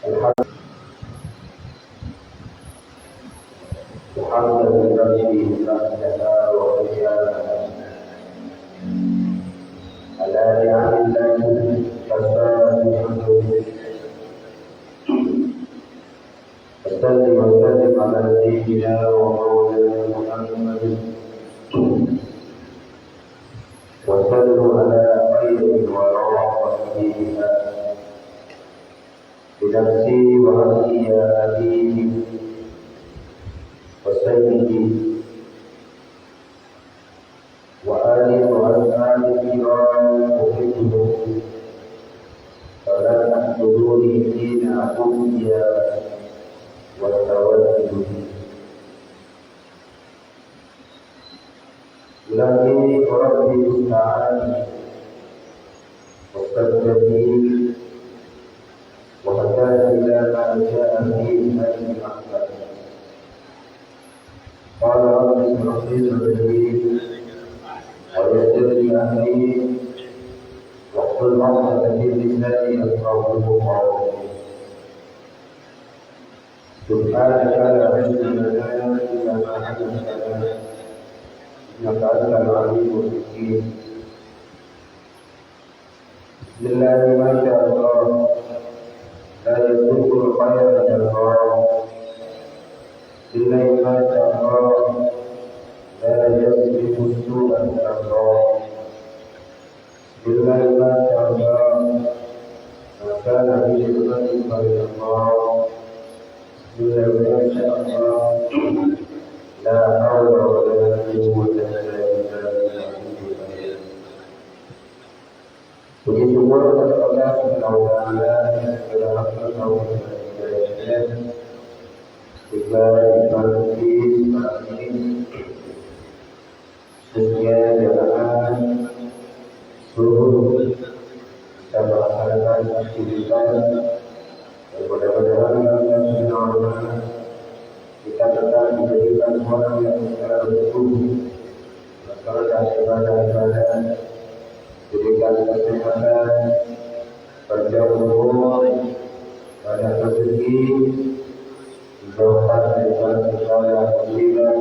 الحمد لله تعالى وإيانا على نعم الله كفانا بحمده وصل وسلم على سيدنا ومولانا محمد وصلوا على خير ورحمته بنفسي وأهلي أبيه وسيدي وآله وأصحابه الكرام أحبهم فلا تحسدوني حين أقول والتوسل لكن ربي المستعان والتدبير وهداني إلى ما جاء فيه هذه الأحكام. قال رب اشرح لي صدري ويسر لي أمري واحلل عقدة من لساني يفقهوا قولي. سبحانك لا علم لنا إلا ما علمتنا إنك أنت العليم الحكيم. بسم الله ما شاء الله لا يسوق الخير إلا الله. بسم الله ما شاء الله لا يسبق السوء إلا الله. بسم الله ما شاء الله ما كان بحكمة غير الله. بسم الله ما شاء الله لا حول ولا قوة إلا بالله. Puji syukur kepada Allah Subhanahu wa taala yang segala rahmat dan hidayah juga diberkati saat ini sekian jamaah seluruh kita melaksanakan aktivitas dan mudah-mudahan Allah Subhanahu wa taala kita tetap dijadikan orang yang secara betul melaksanakan ibadah-ibadah, diberikan kesehatan, panjang umur, banyak rezeki, dijauhkan dari segala musibah,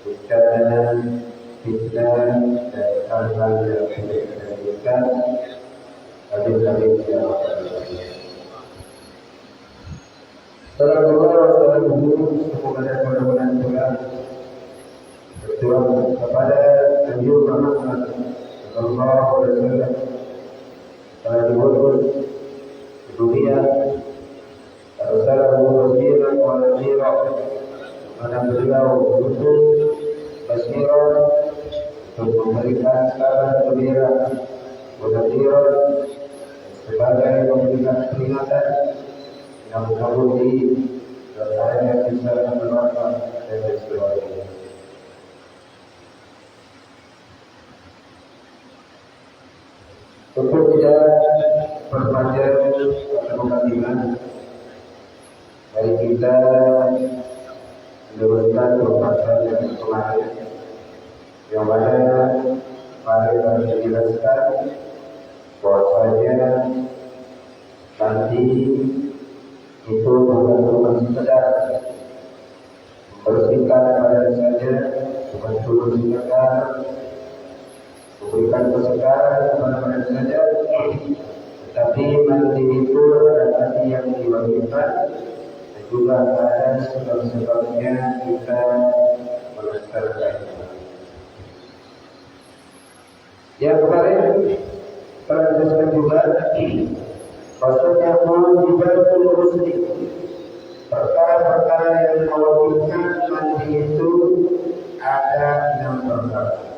bencana, fitnah, dan hal-hal yang tidak diinginkan. Amin ya rabbal alamin. Sallallahu alaihi wasallam kepada mudah-mudahan berdoa kepada Nabi Muhammad sallallahu alaihi wasallam pada dibuat dunia arsalahu basiran wa nadhira, mana beliau betul basiran untuk memberikan kabar gembira, wa nadhira sebagai memberikan peringatan yang mengabuli dan bisa menerapkan dan sebagainya. Untuk tidak berpanjang atau mukadimah, dari kita mendapatkan pembahasan yang kemarin, yang mana kemarin kami menjelaskan bahwasanya nanti itu bukan sekedar membersihkan badan saja, bukan cuma sekedar memberikan kesegaran kepada badan saja, tetapi mandi itu ada hati yang diwajibkan dan juga ada sebab-sebabnya kita melaksanakan. Yang kemarin telah dijelaskan juga bahwasanya wajibatul muslim, perkara-perkara yang mewajibkan mandi itu ada 6 perkara.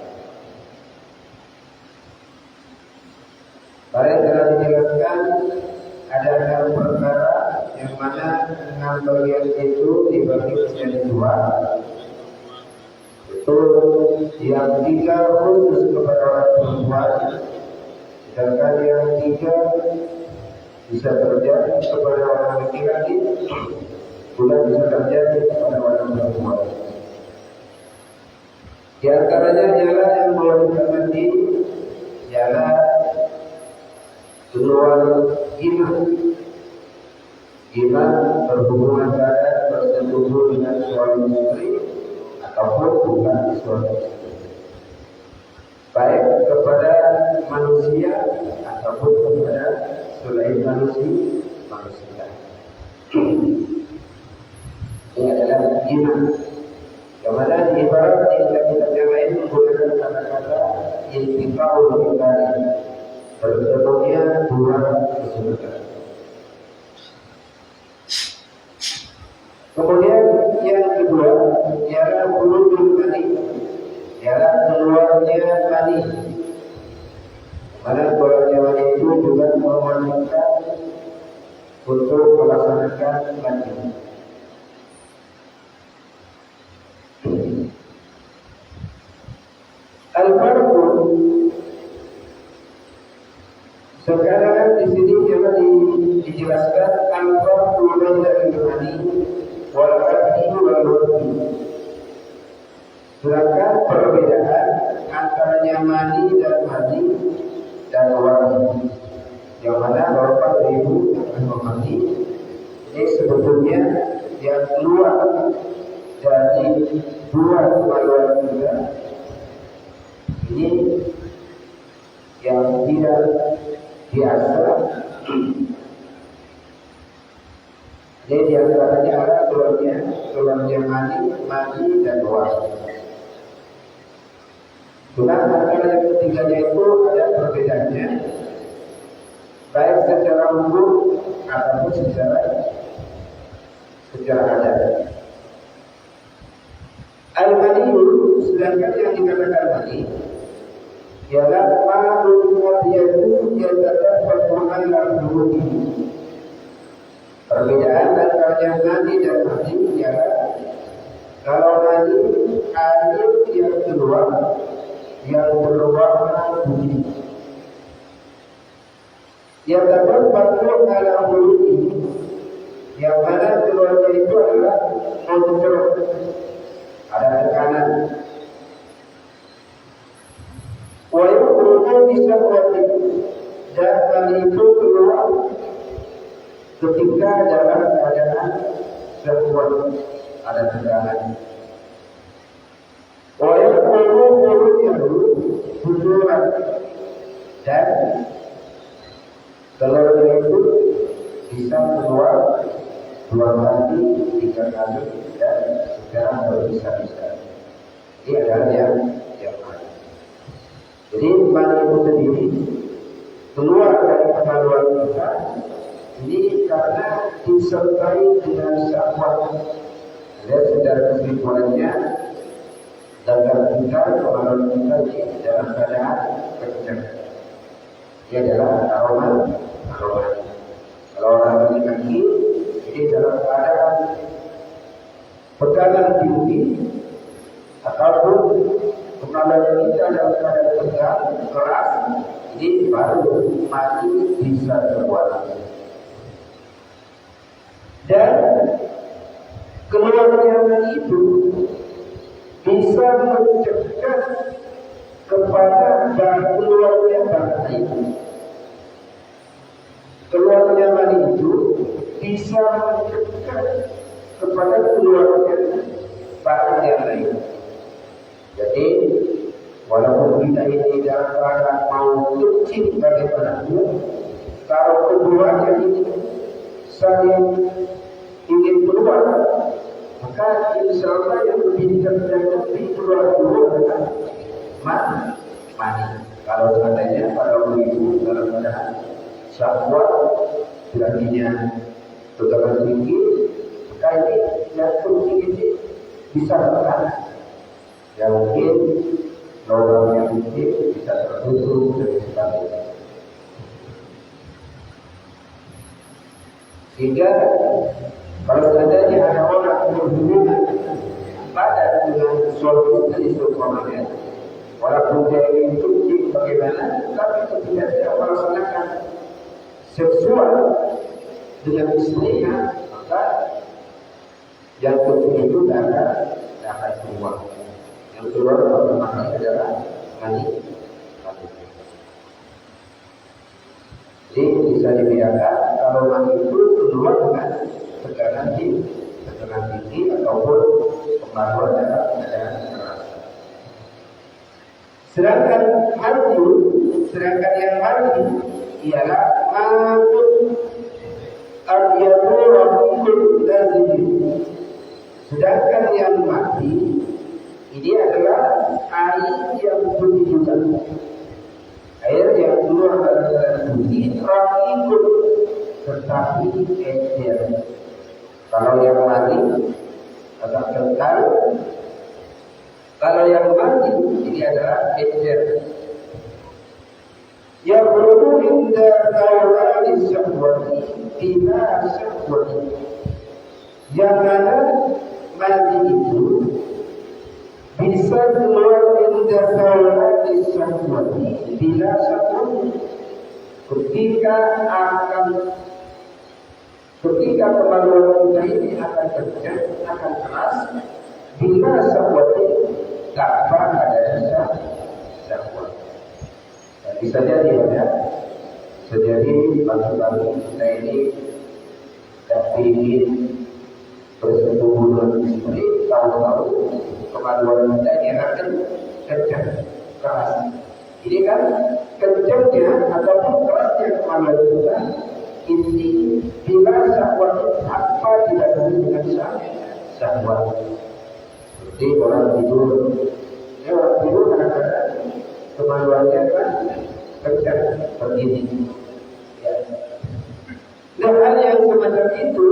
Kemarin telah dijelaskan ada 6 perkara yang mana 6 bagian itu dibagi menjadi 2. Itu yang 3 khusus kepada orang perempuan, sedangkan yang 3 bisa terjadi kepada orang laki-laki, juga bisa terjadi kepada orang perempuan. Di antaranya ialah yang mewajibkan mandi ialah keluar hina, Iman berhubungan badan bersetubuh dengan suami istri ataupun bukan suami istri, baik kepada manusia ataupun kepada selain manusia. Ini adalah iman. Yang mana ibarat di kitab yang lain menggunakan kata-kata intiqaul iman, bertemunya dua keseluruhan. Kemudian yang kedua ialah khurujul mani, ialah keluarnya mani. Mana keluarnya mani itu juga mewajibkan untuk melaksanakan mandi. Al-Farqu sekarang di sini jangan dijelaskan al-farqu baina al-mani wal ardi wal wadi. Sedangkan perbedaan antaranya mani dan wadi, yang mana Bapak Ibu akan memahami ini sebetulnya yang keluar dari dua kemaluan kita ini yang tidak biasa. Jadi diantaranya ada keluarnya mani dan wadi. Sedangkan antara yang ketiganya itu ada perbedaannya, baik secara hukum ataupun secara adat. Al-maniyu, sedangkan yang dikatakan mani ialah ma'lum wadiyatu yang dapat berkumpul dalam ini. Perbedaan antara mani dan mani ialah kalau mani air yang keluar yang berwarna putih, yang dapat berkumpul dalam ini, yang mana keluarnya itu adalah kontrol, ada tekanan. Walaupun bisa wajib dan mani itu keluar ketika dalam keadaan syahwat, ada tekanan. Walaupun itu hujuran dan keluarnya itu bisa keluar 2 kali, 3 kali dan sekarang berbisa-bisa. Ini adalah yang mani. Jadi mani itu sendiri keluar dari kemaluan kita ini karena disertai dengan syahwat. Dan secara kesimpulannya dalam kita kemaluan kita dalam keadaan kencang. Dia adalah aroma. Kalau orang laki-laki ini dalam keadaan pegangan tinggi ataupun kemaluan kita dalam keadaan tegang keras, ini baru mati bisa terbuat. Dan keluarnya mani itu bisa mencegah kepada keluarnya bakteri. Keluarnya mani itu bisa mencegah kepada keluarnya bakteri yang lain. Jadi walaupun kita ini dalam keadaan mau kecil bagaimanapun, kalau keduanya ini saling ingin keluar, maka insya Allah yang lebih terjadi keluar dulu adalah mani. Kalau seandainya pada ibu dalam keadaan syahwat lagi-nya tegangan tinggi, maka ini jantung ini bisa tekan. Ya mungkin lubang yang kecil bisa tertutup dan sebagainya. Sehingga kalau seandainya ada orang berhubungan pada dengan suatu jenis keuangan, walaupun dia ingin cuci bagaimana, tapi ketika dia melaksanakan seksual dengan istrinya, maka yang kecil itu dapat keluar. Yang keluar pertama adalah mani. Jadi bisa dibedakan kalau mani itu keluar dengan tekanan tinggi ataupun pengaruh dalam keadaan keras. Sedangkan yang mati ialah ma'un abyadu rafiqul lazim. Sedangkan yang mati ini adalah air yang berjujuran, air yang keluar dari putih rafiqul tetapi encer. Kalau yang mati agak kental, kalau yang mati ini adalah encer. Yang perlu inda tawali syahwati bila syahwati, yang mana mati itu bisa keluar inda tawali syahwati bila syahwati, ketika kemaluan kita ini akan kencang, akan keras, bila syahwati tanpa adanya syahwat. Bisa jadi bagi kita ini ingin bersetubuh seperti tahu-tahu kemaluan kita ini akan kencang, keras. Ini kan kencangnya ataupun kerasnya kemaluan kita ini bila syahwat apa tidak dengan syahwat. Seperti orang tidur kadang-kadang kemaluannya kan kencang begini. Ya. Nah, hal yang semacam itu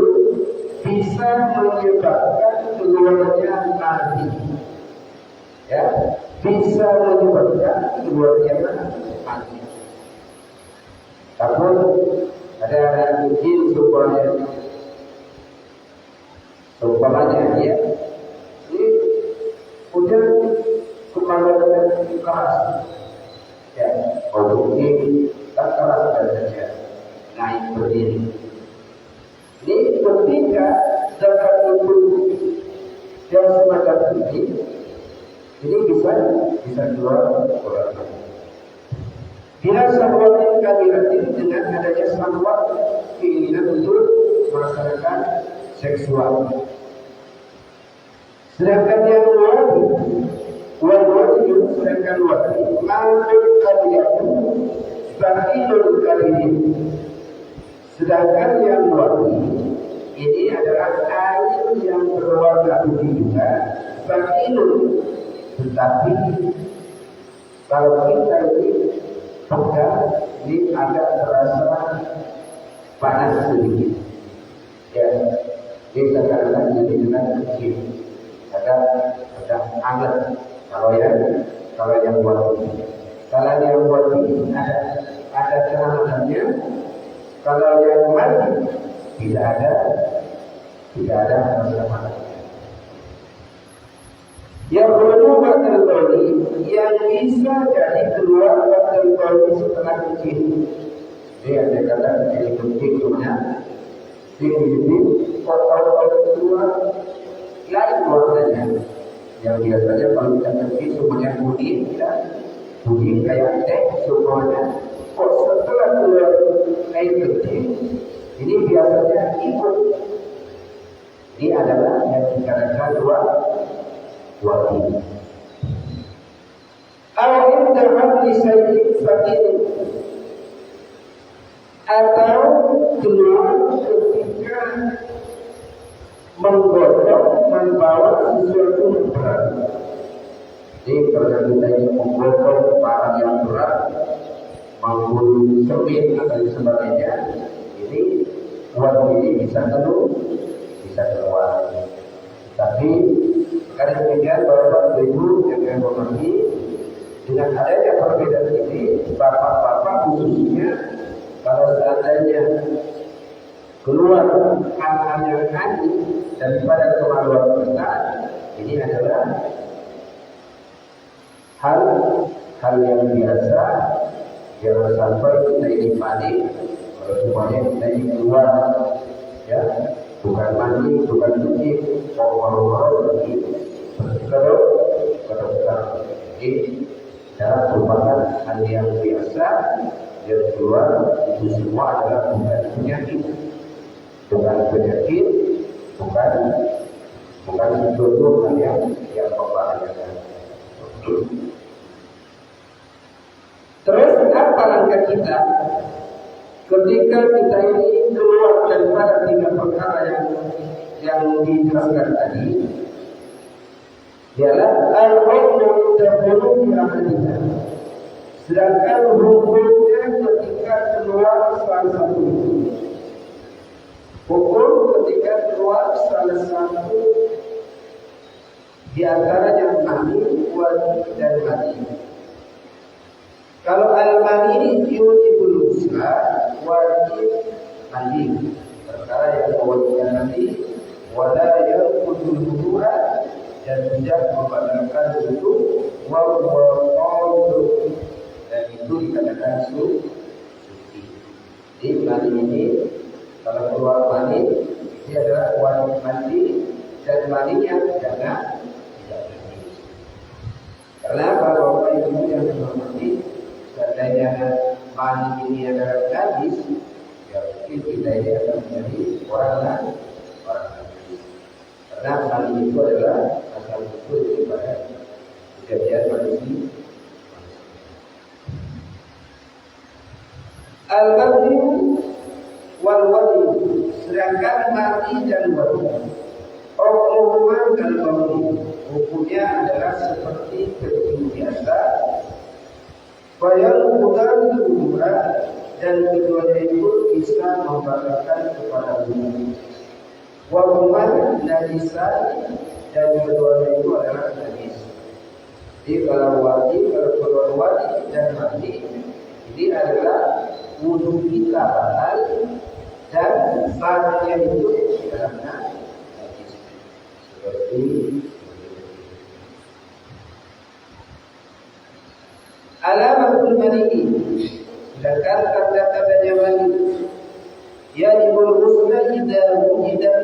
bisa menyebabkan keluarnya mati. Ya, bisa menyebabkan keluarnya mati. Namun ada jin seumpamanya ya, ini udah kemaluan keras. Ya, kalau ini tak keras saja naik berdiri. Ini ketika zakat itu yang semacam ini bisa keluar orang. Bila syahwat kabiratin, dengan adanya syahwat keinginan untuk melaksanakan seksual. Sedangkan yang sedangkan wajib ma'ul kabiratin bakhilul kabirin. Sedangkan yang wajib ini adalah air yang berwarna putih juga, bakhilul, tetapi kalau kita ini pegang, ini agak terasa panas sedikit. Ya, ini kadang-kadang jadi dengan kecil, agak hangat. Kalau yang wajib, kalau yang wajib ada kehanggatannya. Kalau yang mati tidak ada rasa panasnya. Yang perlu batal qawli, yang bisa jadi keluar batal qawli setelah kencing. Dia ada kata jadi kencing punya ini kotor keluar lain warnanya. Yang biasanya kalau kita kencing semuanya putih, putih kayak teh semuanya. Kok setelah keluar air kencing ini biasanya ikut. Ini adalah yang dikatakan dua wajib. Al-inda hamli sayyid fakir, atau keluar ketika membawa sesuatu yang berat. Jadi kalau kita ini menggotong barang yang berat, menggulung semen atau sebagainya, ini wajib ini bisa keluar. Tapi karena demikian bahwa ibu yang mengerti dengan adanya perbedaan ini, bapak-bapak khususnya kalau seandainya keluar hal-hal yang aneh daripada kemaluan kita, ini adalah hal yang biasa. Jangan sampai kita ini panik kalau semuanya kita ini keluar, ya, bukan mandi, bukan cuci, mau lagi kalau ini adalah merupakan hal yang biasa yang keluar. Itu semua adalah bukan penyakit, bukan itu tuh yang membahayakan. Terus apa langkah kita ketika kita ini keluar daripada tiga perkara yang dijelaskan tadi? Ialah al-hukmu tabulu bi ahadina. Sedangkan hukumnya ketika keluar salah satu. Hukum ketika keluar salah satu di antaranya mani, wadi dan mani. Kalau al-mani yujibul ghusla, wajib mandi. Perkara yang mewajibkan mandi, wala yanqudul wudu'a, dan tidak membatalkan wudu, wa huwa dan itu dikatakan suci. Jadi mani ini kalau keluar mani ini adalah wajib mandi dan maninya jangan tidak mandi. Karena kalau Bapak Ibu yang dihormati, seandainya mani ini adalah najis, ya mungkin kita ini akan menjadi orang najis. Karena mani itu adalah asal usul daripada kejadian manusia. Al-Badri wal-Wadi, sedangkan mati dan wadi hukuman al-Badri, hukumnya adalah seperti kencing biasa. Bayang bukan kedua, dan keduanya itu bisa membatalkan kepada wudu. Wahuman najisan, dan keduanya itu adalah najis. Jadi kalau kedua wadi dan mati ini adalah wudu kita batal dan badannya itu dalam najis. Seperti alamatul mani, sedangkan tanda-tandanya mani, yajibul ghusla idza wujida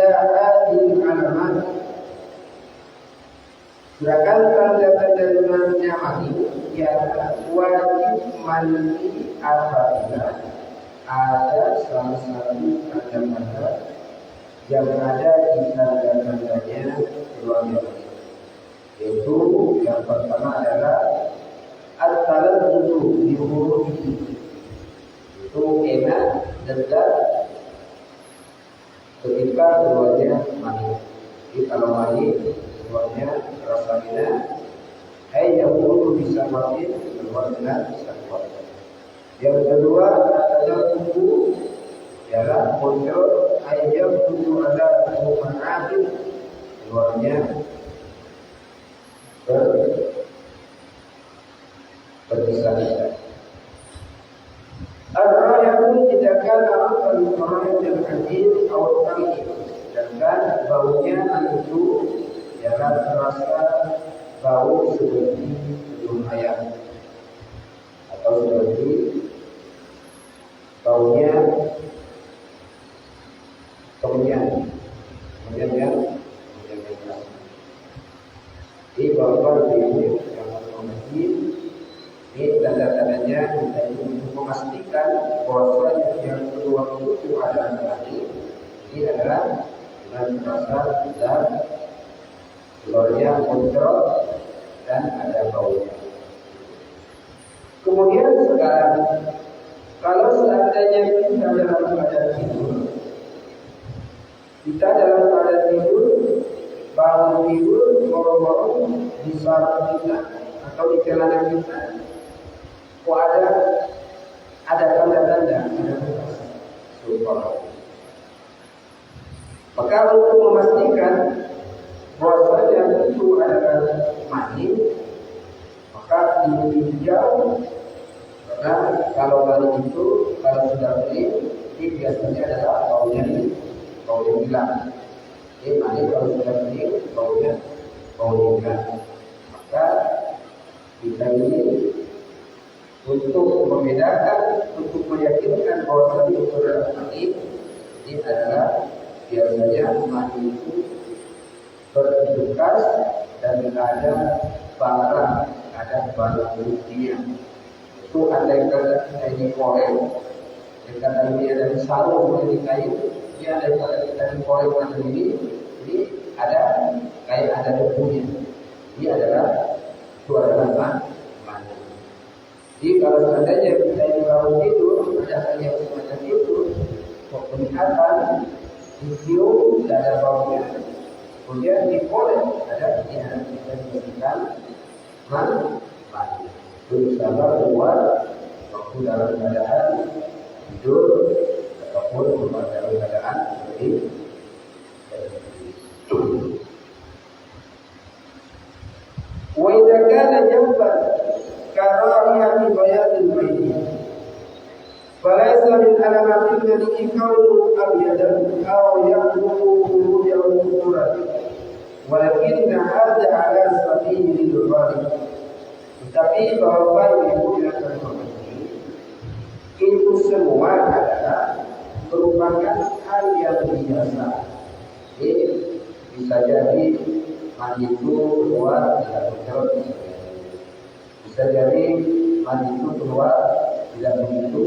hadhihi alamat. Sedangkan tanda-tanda mani yang wajib mandi apabila ada salah satu tanda-tanda yang ada di tanda-tandanya keluarnya, yaitu yang pertama adalah at-talazzuz bi hurufihi, itu enak dekat ketika keluarnya mani. Jadi kalau mani keluarnya terasa enak, yang perlu bisa mati keluar dengan syahwat. Yang kedua adalah tubuh ialah muncul ayam tubuh ada hukuman adil, keluarnya berpisah-pisah. Ar-rayatu tidak kalah al-rayat al-hadid atau tangki, sedangkan baunya itu ialah terasa bau seperti belum ayam atau seperti baunya kemenyan keras. Di bawah ini yang mengerti ini tanda-tandanya kita untuk memastikan bahwa yang keluar itu adalah mani. Ini adalah dengan terasa dan keluarnya muncul dan ada baunya. Kemudian sekarang, kalau seandainya kita dalam keadaan tidur, bangun tidur, moro-moro di sarung kita atau di celana kita, kok ada tanda-tanda, ada bekas supaya. Maka untuk memastikan bahwasanya itu adalah mani, maka ditinjau, karena kalau mani itu kalau sudah beli, ini biasanya adalah baunya hilang. Jadi mani kalau sudah beli, baunya hilang. Maka kita ini untuk membedakan, untuk meyakinkan bahwasanya itu adalah mani, ini adalah biasanya mani itu berbekas dan ada barang buktinya. Itu ada yang kata ini korek, yang kata ini ada sarung di kayu, dia ada yang kata ini korek macam ini. Jadi ada kayak ada debunya. Ini adalah mani. Jadi kalau seandainya kita yang bangun itu ada hal yang semacam itu, kelihatan video tidak ada baunya, kemudian dikolek ada yang kita diberikan mani. Itu sabar keluar waktu dalam keadaan tidur ataupun dalam keadaan berdiri. Wa idza kana jamban karahiyati bayatil bayti falaysa min alamatil ladhi kaunu abyadan aw yaqulu khurujahu quran walakin hadza ala sabilil ghalib. Tapi bahwa ibu yang terhormati itu semua adalah merupakan hal yang biasa. Bisa jadi mandi itu keluar tidak begitu, bisa jadi mandi itu keluar tidak begitu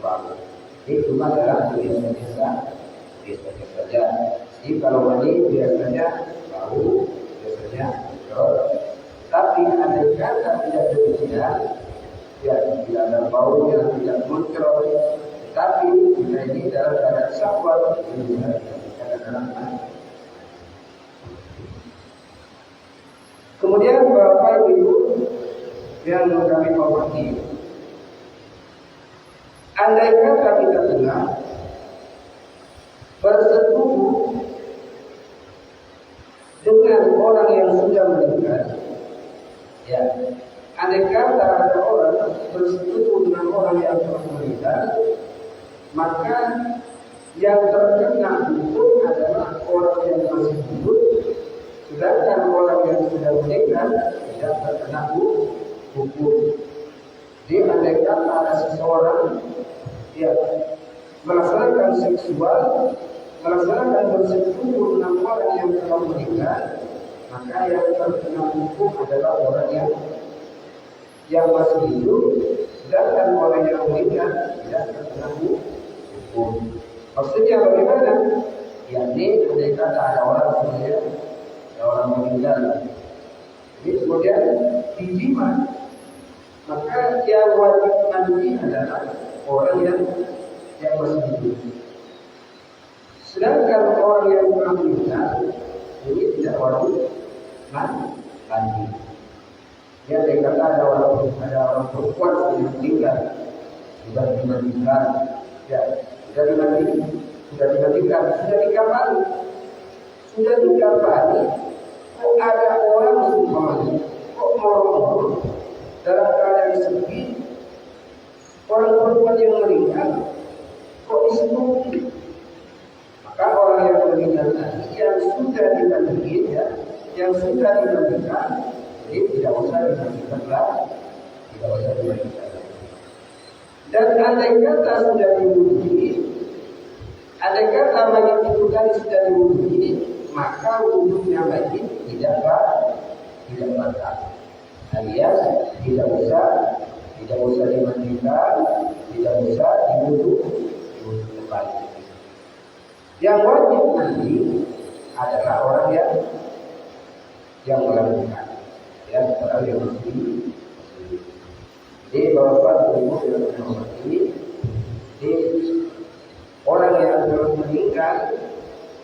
bau. Ini cuma adalah biasa saja. Jadi kalau mandi biasanya bau, biasanya kotor. Tapi andai kata tidak demikian, ya tidak ada bau yang tidak muncul, tapi kita ini dalam keadaan syahwat ini kadang-kadang. Kemudian Bapak Ibu yang kami hormati, andai kata kita tengah bersetubuh dengan orang yang sudah meninggal, ya, andai kata ada orang bersetubuh dengan orang yang telah meninggal, maka yang terkena hukum adalah orang yang masih hidup. Sedangkan orang yang sudah meninggal tidak terkena hukum. Jadi andai kata ada seseorang yang melaksanakan seksual, melaksanakan bersetubuh dengan orang yang telah meninggal, maka yang terkena hukum adalah orang yang masih hidup. Sedangkan orang yang meninggal tidak terkena hukum. Maksudnya bagaimana? Yakni andai kata ada orang meninggal, jadi kemudian dijima, maka yang wajib mandi adalah orang yang masih hidup. Sedangkan orang yang telah meninggal ini tidak wajib mandi. Ya, dikata ada orang perempuan yang meninggal sudah dimandikan, ya sudah dimandikan, sudah dikafani. Kok ada orang semuanya, kok morong dalam keadaan sepi, orang perempuan yang meninggal kok disetubuhi? Maka orang yang meninggal tadi yang sudah dimandikan, ya, yang sudah dimandikan, jadi tidak usah dimandikan lagi. Dan andai kata sudah diwudui, andai kata mayat itu tadi sudah diwudui, maka wudhunya mayit tidak batal. Alias tidak usah dimandikan, tidak usah diwudhu kembali. Yang wajib mandi adalah orang yang melakukan, ya, orang yang mandi. Jadi Bapak Ibu yang menghormati, orang yang telah meninggal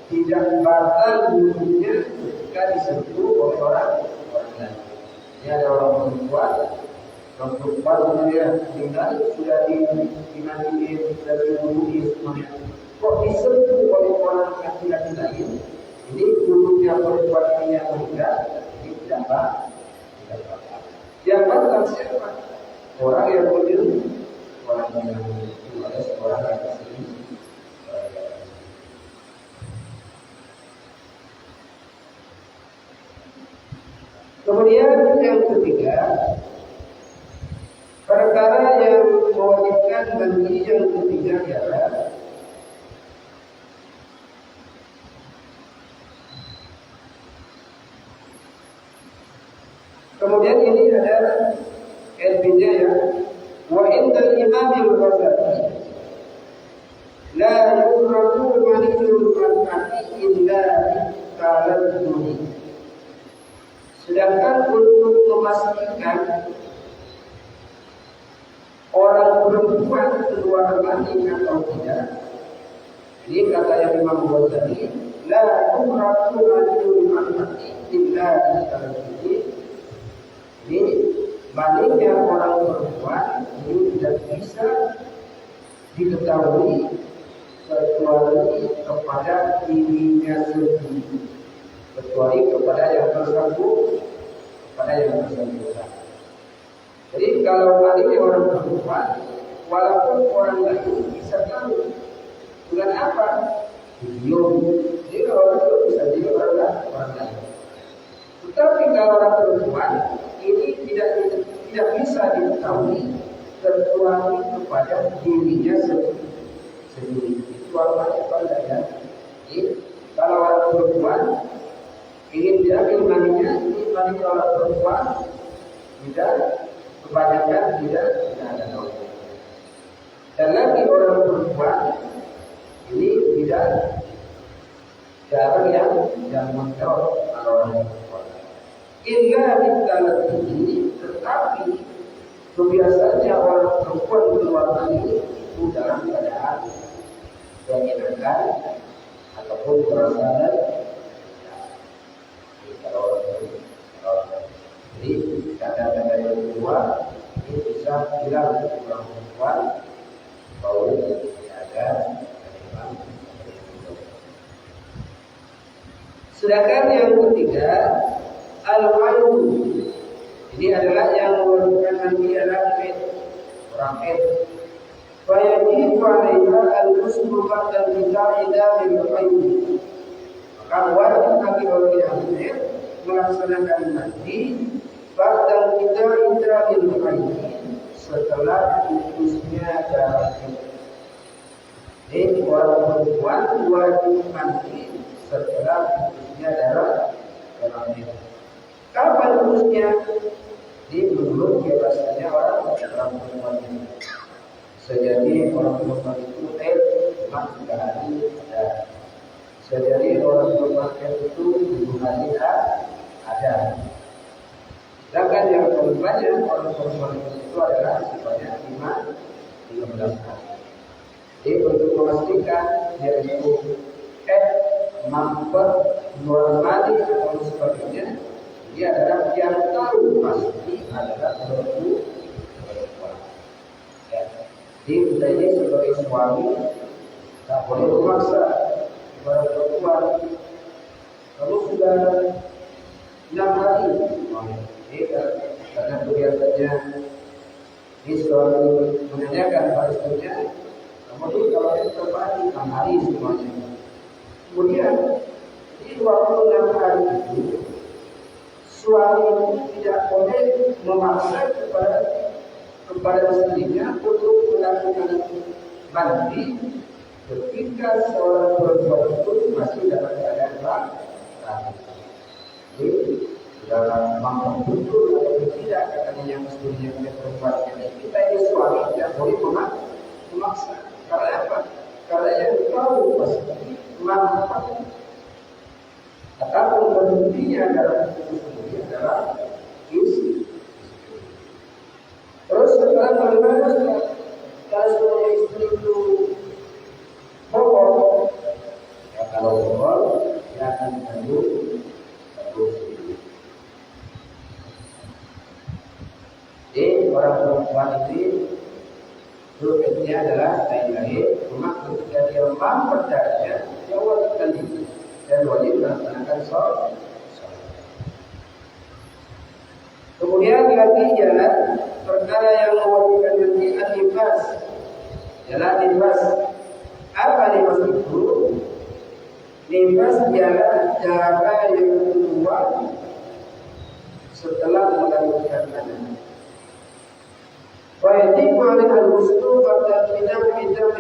tidak batal wudhunya ketika disentuh oleh orang lain. Ini ada orang perempuan kemudian meninggal sudah dimandikan, sudah diwudhui semuanya. Kok disentuh oleh orang laki-laki lain? Ini wudhunya perempuan ini yang meninggal, ini tidak batal. Yang batal siapa? Orang yang meninggal, orang yang ada seorang yang asli. Kemudian yang ketiga, perkara yang mewajibkan mandi yang ketiga ialah kemudian ini ada LPJ ya, wa indal imamil Ghazali la yuradu maniyul mar'ati illa terlebih. Sedangkan untuk memastikan orang perempuan keluar mani atau tidak, ini kata yang Imam Ghazali, la umratu rajul mati illa di. Ini maninya orang perempuan ini tidak bisa diketahui kecuali kepada dirinya sendiri, kecuali kepada yang bersangkutan. Jadi kalau maninya orang perempuan, walaupun orang lain bisa tahu dengan apa? Video. Jadi kalau orang itu bisa jadi orang lain. Tetapi kalau orang perempuan ini tidak bisa diketahui kecuali kepada dirinya sendiri. Itu apa ya? Jadi kalau orang perempuan ingin diambil maninya, ini mani orang perempuan tidak kebanyakan tidak ada tahu. Dan lagi orang perempuan ini tidak jarang yang menjawab kalau orang perempuan. Illa dikala ini, tetapi kebiasaannya orang perempuan keluar ini itu dalam keadaan menyenangkan ataupun perasaan. Jadi tanda-tanda yang kedua ini bisa bilang orang perempuan bahwa ada. Sedangkan yang ketiga al-hayu, ini adalah yang menurunkan nanti adalah orang haid. Wajib alaiha al-muslim dan tidak al-hayu. Maka wajib bagi orang yang haid melaksanakan mandi pada tidak al-hayu setelah putusnya darah haid. Jadi orang perempuan wajib mandi setelah putusnya darah haid. Kapan putusnya? Di menurut biasanya orang perempuan ini. Sejadi orang perempuan itu haid cuma 3 hari ada. Sejadi orang perempuan itu 7 hari ada. Sedangkan yang paling banyak orang perempuan itu adalah sebanyak 15 hari. Jadi untuk memastikan dia itu mampu normali atau sebagainya, dia adalah yang tahu pasti adalah perempuan. Jadi kita ini sebagai suami tak boleh memaksa kepada perempuan. Kalau sudah 6 hari, karena biasanya ini suami menanyakan pada istrinya, kemudian kalau itu terpadu 6 hari semuanya. Kemudian di 26 hari itu suami tidak boleh memaksa kepada istrinya untuk melakukan mandi ketika seorang perempuan itu masih dalam keadaan ragu. Jadi dalam mampu betul atau tidak katanya yang istrinya perempuan kita ini suami tidak boleh memaksa. Karena apa? Karena yang tahu pasti mampu ataupun berhentinya dalam itu adalah istri. Terus setelah bagaimana kalau seorang istri itu bohong, ya kalau bohong dia akan tanggung. Jadi orang perempuan itu doanya adalah lain-lain, cuma ketika dia mampu berdarah, dia wajib kali dan wajib melaksanakan sholat. Kemudian lagi jalan perkara yang mewajibkan nanti nifas. Jalan nifas. Apa nifas itu? Nifas jalan darah yang keluar setelah melahirkan anak. Wajib oleh al-wustu pada tidak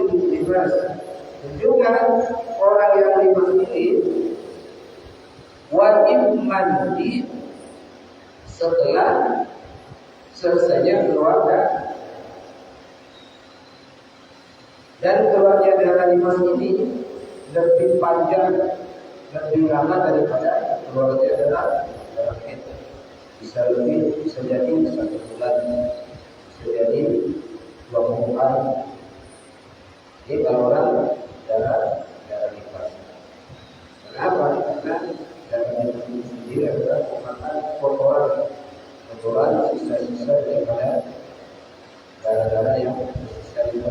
nifas. Juga orang yang nifas ini wajib mandi setelah selesainya keluar darah. Dan keluarnya darah nifas ini lebih panjang lebih lama daripada keluarga adalah darah haid. Bisa lebih, bisa jadi 1 bulan, bisa jadi 20 hari. Jadi kalau orang darah nifas. Kenapa? Karena darah nifas itu sendiri adalah merupakan kotoran sisa-sisa daripada darah-darah yang tersisa di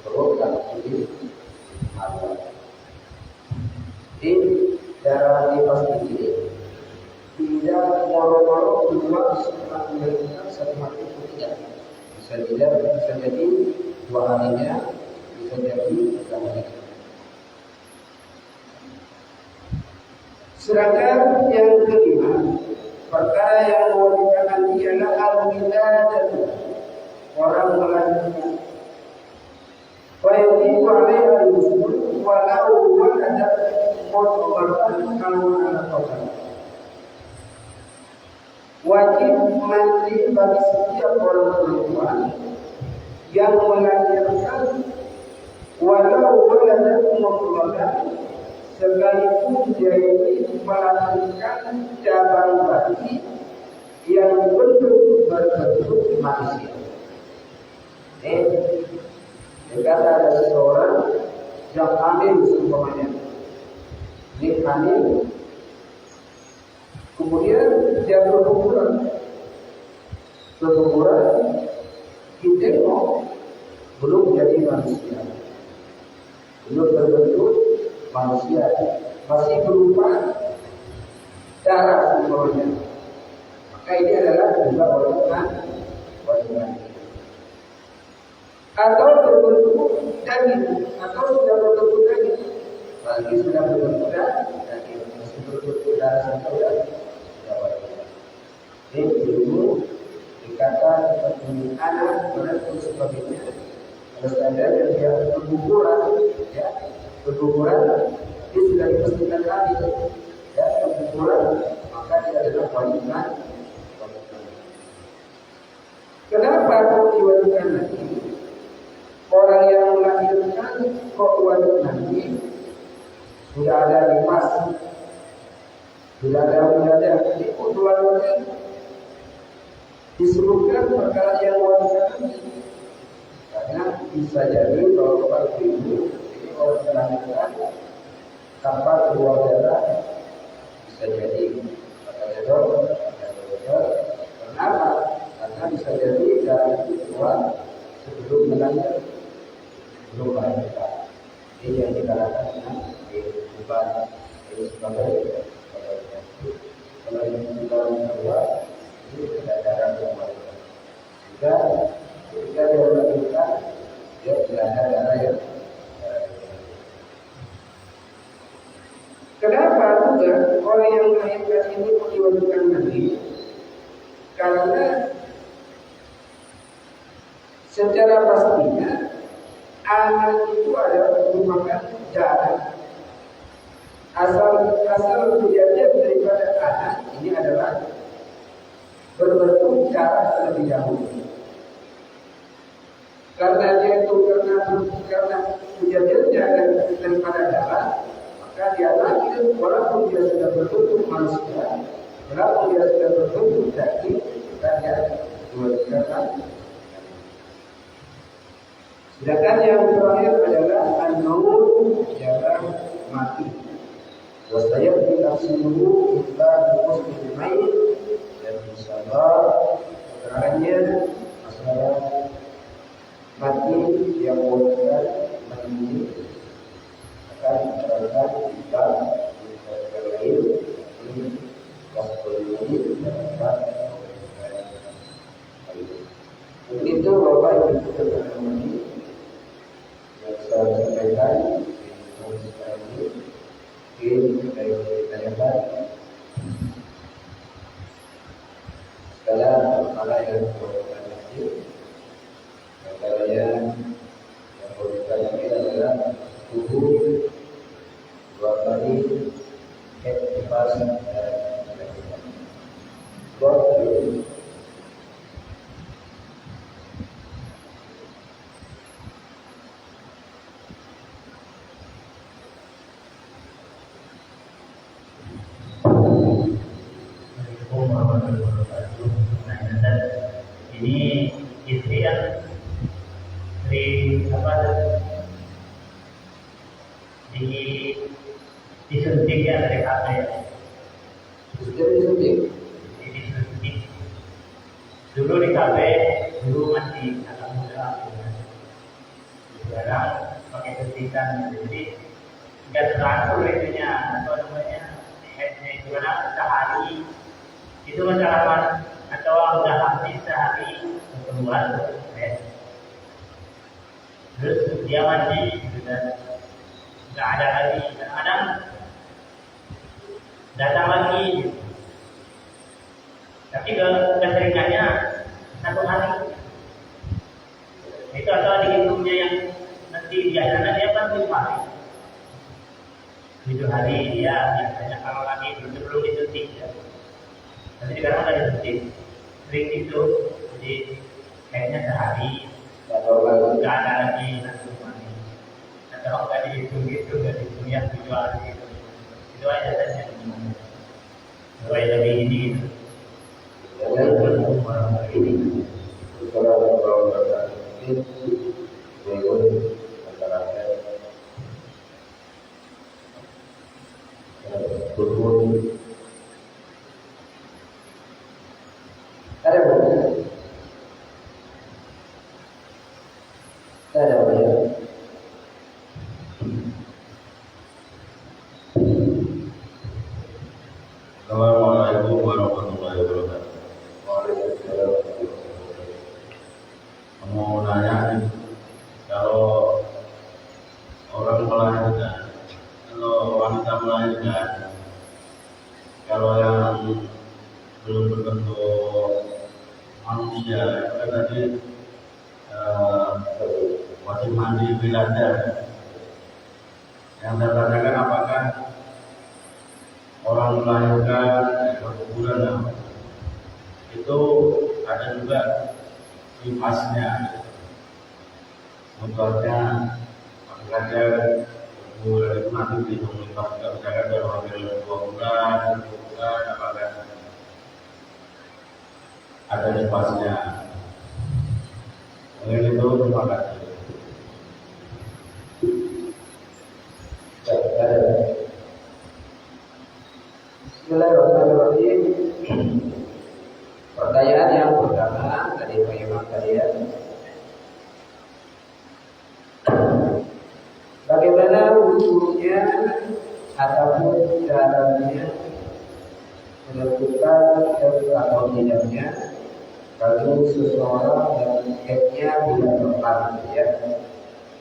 perut atau di mata. Jadi darah nifas ini tidak moro-moro keluar setelah melahirkan 1 hari itu tidak. Bisa jadi 2 harinya, bisa jadi 3 harinya. Sedangkan yang kelima, perkara yang mewajibkan nanti adalah al-wiladah, orang melahirkan. Wajibu alaihi al-muslim walau waladat mutbatan kalau anak kotor. Wajib mandi bagi setiap orang perempuan yang melahirkan walau waladat mutbatan, sekalipun dia ini melahirkan cabang bayi yang berbentuk manusia. Jika ada seseorang yang hamil seumpamanya, dia hamil, kemudian dia berguguran, ditengok belum jadi manusia, belum berbentuk manusia, masih berupa darah seumpamanya, maka ini adalah juga wajiban. Atau berbentuk daging, atau sudah berbentuk daging, bagi sudah berbentuk daging, masih berbentuk darah sudah wajib. Ini dulu dikatakan seperti anak dan sebagainya. Harus ada yang dia berguguran, ya, berguguran, dia sudah dipastikan tadi, ya, berguguran, maka dia adalah wajiban. Kenapa kau diwajibkan lagi? Orang yang melahirkan kok wajib nanti sudah ada nifas, sudah ada wiladah, jadi dua-duanya disebutkan perkara yang wajib nanti. Karena bisa jadi kalau orang ibu ini orang melahirkan tanpa keluar darah, bisa jadi ada dok. Kenapa? Karena bisa jadi darah itu keluar sebelum melahirkan. Belum melahirkan. Ini yang dikatakan dengan beban ini sebagai kalau yang kita keluar ini tidak darah yang melahirkan. Jika dia melahirkan, dia tidak ada darah yang kenapa juga orang yang melahirkan ini diwajibkan nanti? Karena secara pastinya anak itu adalah merupakan darah. Asal kejadian daripada anak ini adalah berbentuk darah terlebih dahulu. Karena dia itu karena kejadiannya daripada darah, maka dia lahir walaupun dia sudah berbentuk manusia, walaupun dia sudah berbentuk daging, maka dia diwajibkan. Sedangkan yang terakhir adalah an-naum, ialah mati. Wasayat ditafsiruhu illa bi main, dan insyaallah keterangannya masalah mati yang mewujudkan mati akan diterangkan di bab yang lain ini waktu ini dan begitu Bapak Ibu teman-teman yang saya sampaikan ini dari ditanyakan segala perkara yang berkaitan dengan perkara yang berkaitan ini adalah tubuh, dua kali, nifas dan lain-lain. disuntik ya dari KP. Disuntik. Disuntik. Dulu di KP, dulu masih agak muda. Sekarang pakai suntikan, jadi nggak teratur itunya, apa namanya, headnya itu karena sehari itu masyarakat atau udah habis sehari keluar, terus dia mandi, sudah nggak ada lagi, kadang-kadang datang lagi, tapi keseringannya 1 hari. Itu atau dihitungnya yang nanti biasanya dia kan 7 hari. 7 hari dia biasanya kalau lagi belum disuntik ya. Tapi sekarang udah disuntik, sering itu, jadi kayaknya sehari nggak ada lagi langsung mandi. Atau nggak dihitung gitu, nggak dihitung yang 7 hari gitu. Itu aja saja. Supaya lebih ini gitu. Assalamualaikum warahmatullahi wabarakatuh. Mau nanya nih, kalau orang melahirkan, kalau wanita melahirkan, kalau yang belum berbentuk manusia, itu kan tadi wajib mandi belajar. Yang saya tanyakan apakah orang melahirkan berkuburan itu ada juga nifasnya, contohnya apakah dia berkuburan itu nanti dihitung nifas juga, misalkan baru hamil 2 bulan, 3 bulan, apakah ada nifasnya. Mungkin itu, terima kasih. Bismillahirrahmanirrahim. Pertanyaan yang pertama dari Pak Imam kalian, bagaimana hukumnya ataupun caranya menentukan atau tidaknya kalau seseorang yang headnya tidak tepat, ya,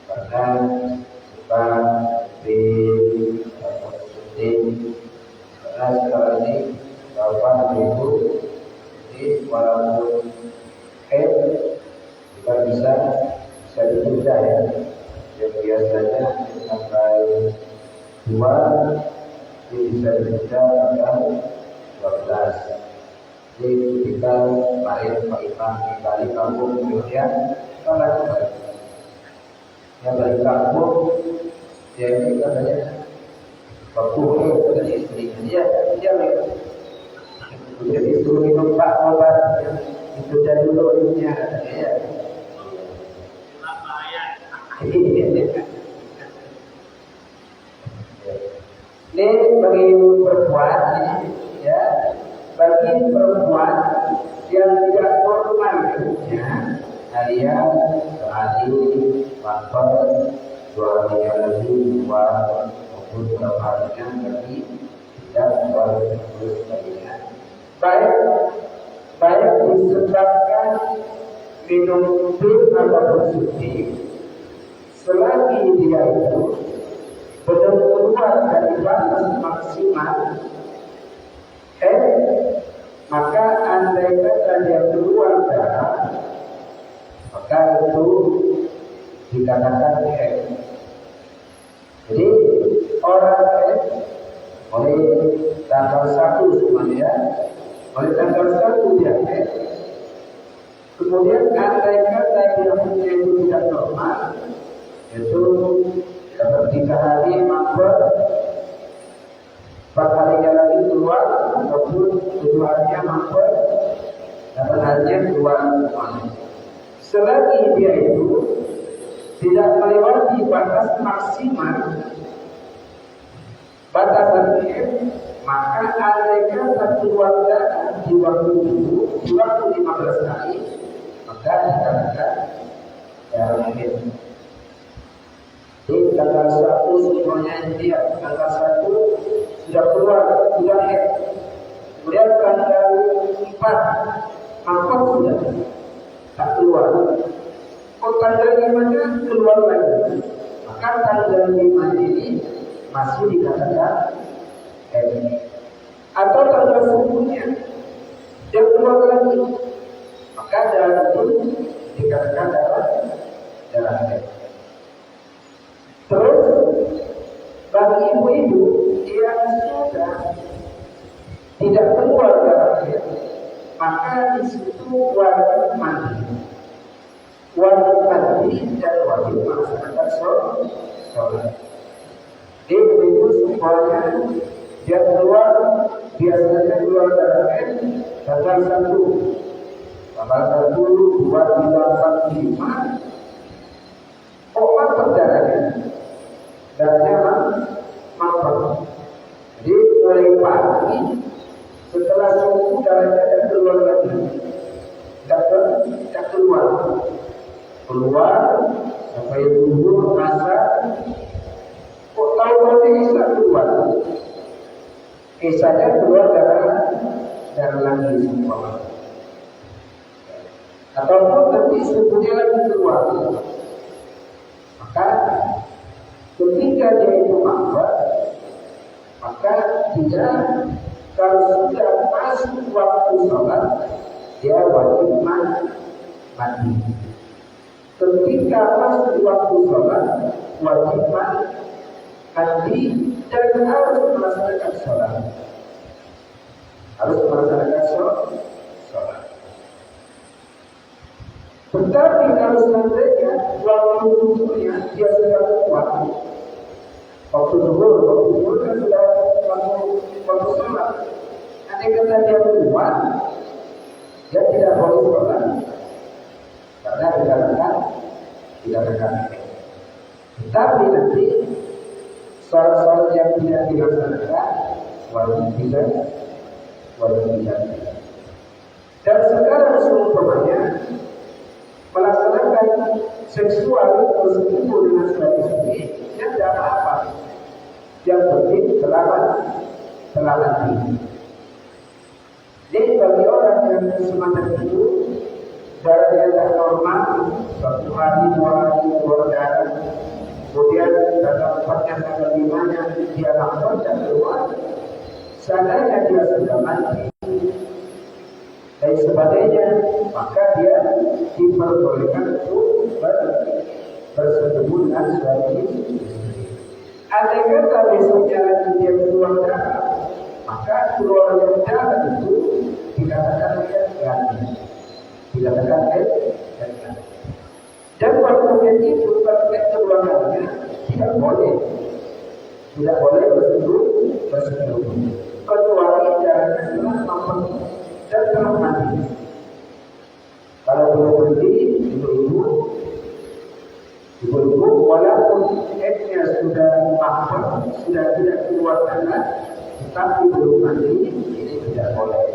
karena suka atau suntik. Karena sekarang ini bapak ibu jadi walaupun head juga bisa ditunda ya, yang biasanya sampai 2 ini bisa ditunda tanggal 12. Jadi ketika kemarin Pak Imam di Bali kampung kemudian sholat yang balik kampung dia ini katanya waktu dari istrinya dia jadi suruh minum Pak obat itu jadi doanya ya. Ini bagi perempuan ya, bagi perempuan yang tidak formal hidupnya, harian sehari lapar 2 hari lagi 2 maupun berapa harinya bagi tidak terus lainnya. Baik disebabkan minum pil ataupun suntik, selagi dia itu belum keluar dari batas maksimal, maka andai kata dia keluar darah, maka itu dikatakan Jadi orang oleh tanggal 1 semuanya, oleh tanggal 1 dia kemudian andai kata dia punya itu tidak normal, itu dapat 3 hari mampet, 4 harinya lagi keluar, ataupun 7 harinya mampet, 8 harinya keluar semuanya. Selagi dia itu tidak melewati batas maksimal, batasannya, maka andaikan keluarga di waktu itu, di waktu 15 hari, maka dikatakan darah haid. Di tanggal 1 semuanya dia tanggal 1 sudah keluar, sudah haid. Kemudian tanggal 4 mampet sudah tak keluar. Oh, tanggal 5-nya keluar lagi. Maka tanggal 5 ini masih dikatakan haid. Atau tanggal 10-nya dia keluar lagi, maka darah itu dikatakan darah haid. Terus bagi ibu-ibu yang sudah tidak keluar darah haid, maka di situ wajib mandi. Wajib mandi dan wajib melaksanakan sholat. Ibu-ibu semuanya dia keluar, biasanya keluar darah haid tanggal 1, tanggal 1, 2, 3, 4, 5. Obat darahnya, darahnya mampet. Jadi mulai pagi setelah subuh darahnya keluar lagi, tidak keluar sampai zuhur asar. Kok tahu nanti Isya keluar? Isyanya keluar darah lagi semua. Ataupun nanti subuhnya lagi keluar. Maka ketika dia itu mampet, maka dia kalau sudah masuk waktu sholat, dia wajib mandi. Ketika masuk waktu sholat, wajib mandi dan harus melaksanakan sholat. Tetapi kalau seandainya waktu zuhurnya dia sudah kuat, waktu zuhur kan sudah waktu sholat. Andai kata dia kuat, dia tidak boleh sholat karena dikatakan. Tetapi nanti sholat yang tidak dilaksanakan wajib tidak. Dan sekarang seumpamanya melaksanakan seksual bersentuh dengan suami istri, ya tidak apa-apa. Yang penting selamat diri. Jadi bagi orang yang semacam itu, darahnya tidak normal, 1 hari, 2 hari, keluar darah, kemudian tanggal 4-nya, tanggal 5-nya dia lapor dan keluar. Seandainya dia sudah mandi dan sebagainya, maka dia diperbolehkan untuk bersetubuh dengan suami istri. Andai kata besoknya lagi dia keluar darah, maka keluar darah itu dikatakan haid. Dan waktu itu keluar darahnya tidak boleh bersetubuh. Kecuali darahnya telah mampet dan telah mandi. Kalau belum berhenti, ibu-ibu walaupun haidnya sudah mampet, sudah tidak keluar darah, tetapi belum mandi, ini tidak boleh.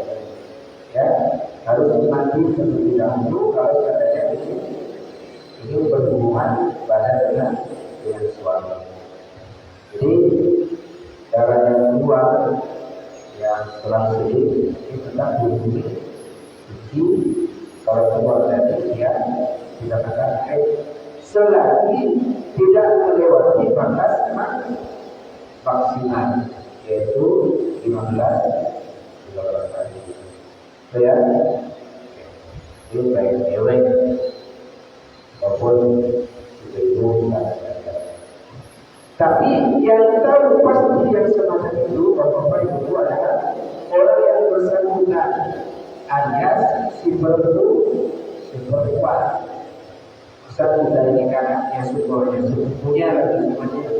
Ya, harus mandi terlebih dahulu kalau seadanya ini berhubungan badan dengan suami. Jadi darah yang keluar yang setelah sedih itu tetap dicuci. Kalau keluar dari dia dikatakan haid selagi tidak melewati batas maksimal, yaitu 15 hari. Ya, itu baik dewek maupun ibu. Tapi yang tahu pasti yang semacam itu, Bapak Ibu, adalah orang yang bersangkutan, alias si perempuan. Bersangkutan ini kakaknya, sepupunya lagi semuanya.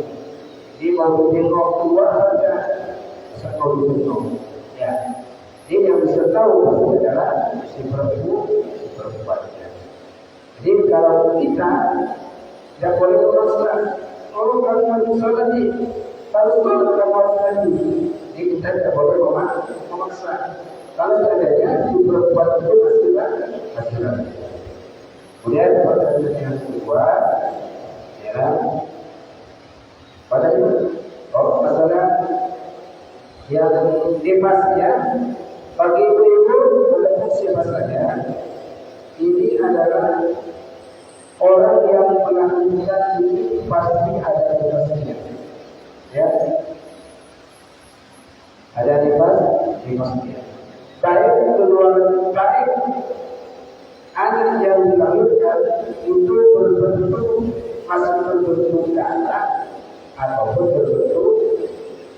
Dia mau tengok keluar saja, mau ditengok. Ya, dia yang bisa tahu pasti adalah si perempuannya. Jadi kalau kita tidak boleh merasa, oh kamu mandi sholat nih, Kalau kamu tadi, kita tidak boleh memaksa. Kalau seandainya berbuat itu masih lagi. Kemudian pertanyaan yang kedua, ya, pada itu, kalau masalah yang nifasnya bagi ibu-ibu walaupun siapa saja, ini adalah orang yang melakukan ini pasti ada nifasnya. Ya, ada nifasnya. Baik anak yang dilahirkan itu berbentuk masih berbentuk darah ataupun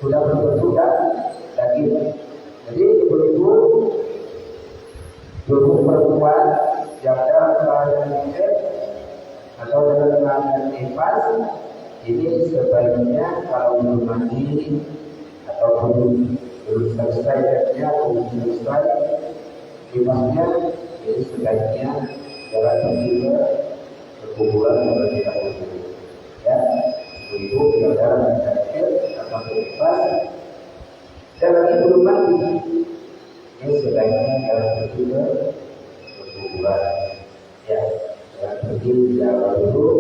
sudah berbentuk daging. Jadi ibu-ibu perempuan yang dalam keadaan atau dalam keadaan nifas ini sebaiknya kalau belum mandi ataupun belum selesai kerja atau belum selesai nifasnya, jadi sebaiknya jangan pergi ke kuburan terlebih dahulu. Ya, ibu yang dalam keadaan atau nifas dan lagi belum mandi, ini sebaiknya jangan pergi ke kuburan. Ya, jangan pergi jalan dulu.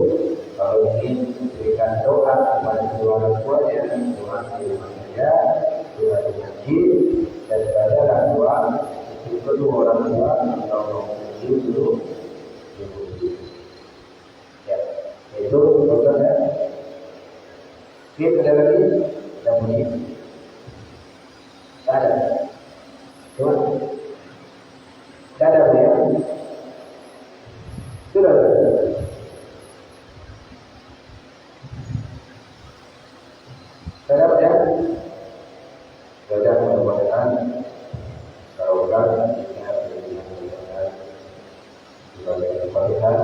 Kalau ingin memberikan doa kepada kedua orang tuanya, doa di rumah saja, doa di masjid, daripada doa untuk kedua orang tua atau orang tua dulu. Ya, itu maksudnya. Kita ada lagi, tidak bunyi. Tak ada. Cuma, tak ada ya. Sudah. Saya ya, belajar mudah-mudahan kalau kan ingat dengan sebagai kebaikan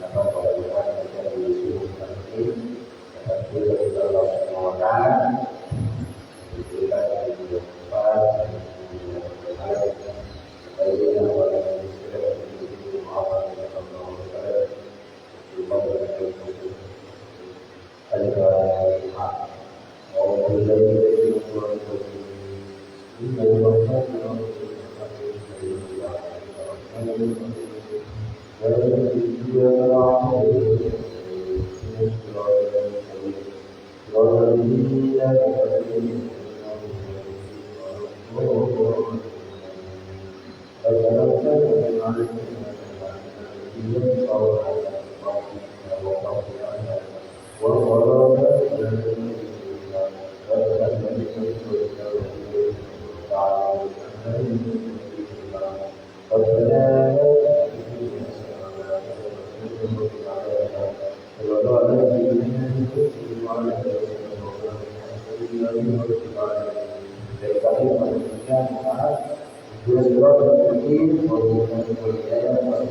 apa mudah-mudahan kita disuruh nanti tapi kita Allah Subhanahu wa taala diberikan kehidupan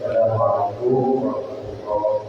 Wassalamualaikum warahmatullahi wabarakatuh.